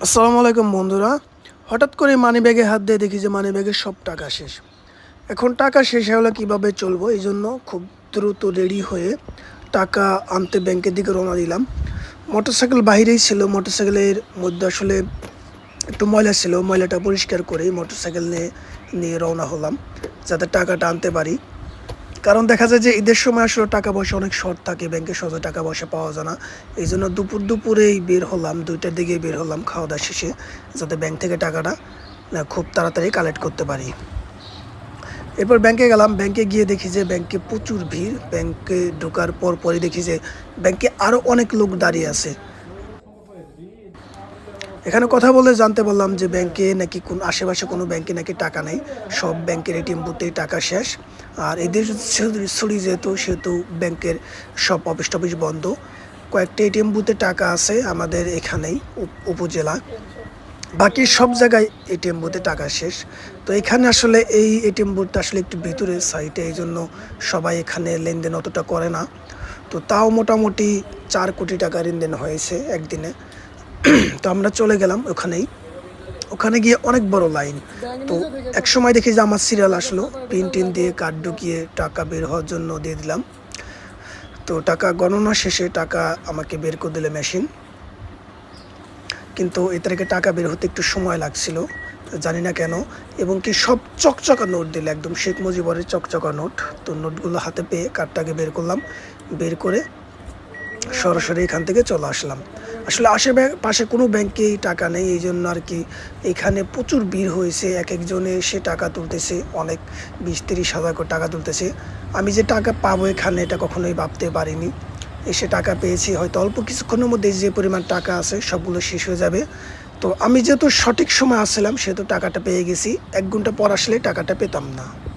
আসসালামু আলাইকুম বন্ধুরা। হঠাৎ করে মানিব্যাগে হাত দিয়ে দেখি যে মানিব্যাগের সব টাকা শেষ। এখন টাকা শেষ হলে কীভাবে চলবো, এই জন্য খুব দ্রুত রেডি হয়ে টাকা আনতে ব্যাংকের দিকে রওনা দিলাম। মোটরসাইকেল বাইরেই ছিল, মোটরসাইকেলের মধ্যে আসলে একটু ময়লা ছিল, ময়লাটা পরিষ্কার করেই মোটরসাইকেল নিয়ে নিয়ে রওনা হলাম যাতে টাকাটা আনতে পারি। কারণ দেখা যায় যে ঈদের সময় আসলে টাকা পয়সা অনেক শর্ট থাকে, ব্যাংকে সহজে টাকা পয়সা পাওয়া যায় না। এই জন্য দুপুরেই বের হলাম, 2টার দিকে বের হলাম খাওয়া দাওয়া শেষে, যাতে ব্যাংক থেকে টাকাটা খুব তাড়াতাড়ি কালেক্ট করতে পারি। এরপর ব্যাংকে গেলাম, ব্যাংকে গিয়ে দেখি যে ব্যাংকে প্রচুর ভিড়। ব্যাংকে ঢোকার পরই দেখি যে ব্যাংকে আরও অনেক লোক দাঁড়িয়ে আছে। এখানে কথা বলে জানতে পারলাম যে ব্যাংকে নাকি আশেপাশে কোনো ব্যাংকে নাকি টাকা নেই, সব ব্যাংকের এটিএম বুথেই টাকা শেষ। আর এদের ছুটি সেহেতু ব্যাংকের সব অফিস টফিস বন্ধ। কয়েকটা এটিএম বুথে টাকা আছে আমাদের এখানেই উপজেলা, বাকি সব জায়গায় এটিএম বুথে টাকা শেষ। তো এখানে আসলে এই এটিএম বুথটা আসলে একটু ভিতরের সাইডে, এই জন্য সবাই এখানে লেনদেন অতটা করে না। তো তাও মোটামুটি 4 কোটি টাকা লেনদেন হয়েছে একদিনে। তো আমরা চলে গেলাম ওখানে গিয়ে অনেক বড় লাইন। তো এক সময় দেখি যে আমার সিরিয়াল আসলো, পিন দিয়ে কার্ড ঢুকিয়ে টাকা বের হওয়ার জন্য দিয়ে দিলাম। তো টাকা গণনা শেষে টাকা আমাকে বের করে দিলে মেশিন, কিন্তু এ তারিখে টাকা বের হতে একটু সময় লাগছিল, জানি না কেন। এবং কি সব চকচকা নোট দিলে, একদম শেখ মুজিবরের চকচকা নোট। তো নোটগুলো হাতে পেয়ে কার্ডটাকে বের করলাম, বের করে সরাসরি এখান থেকে চলে আসলাম। আসলে আশেপাশে কোনো ব্যাংকেই টাকা নেই, এই জন্য আর কি এখানে প্রচুর ভিড় হয়েছে। একজনে এসে টাকা তুলতেছে, অনেক 20-30 হাজার করে টাকা তুলতেছে। আমি যে টাকা পাবো এখানে এটা কখনোই ভাবতে পারিনি। এসে টাকা পেয়েছি, হয়তো অল্প কিছুক্ষণের মধ্যে যে পরিমাণ টাকা আছে সবগুলো শেষ হয়ে যাবে। তো আমি যেহেতু সঠিক সময় আসছিলাম সেহেতু টাকাটা পেয়ে গেছি, 1 ঘন্টা পর আসলে টাকাটা পেতাম না।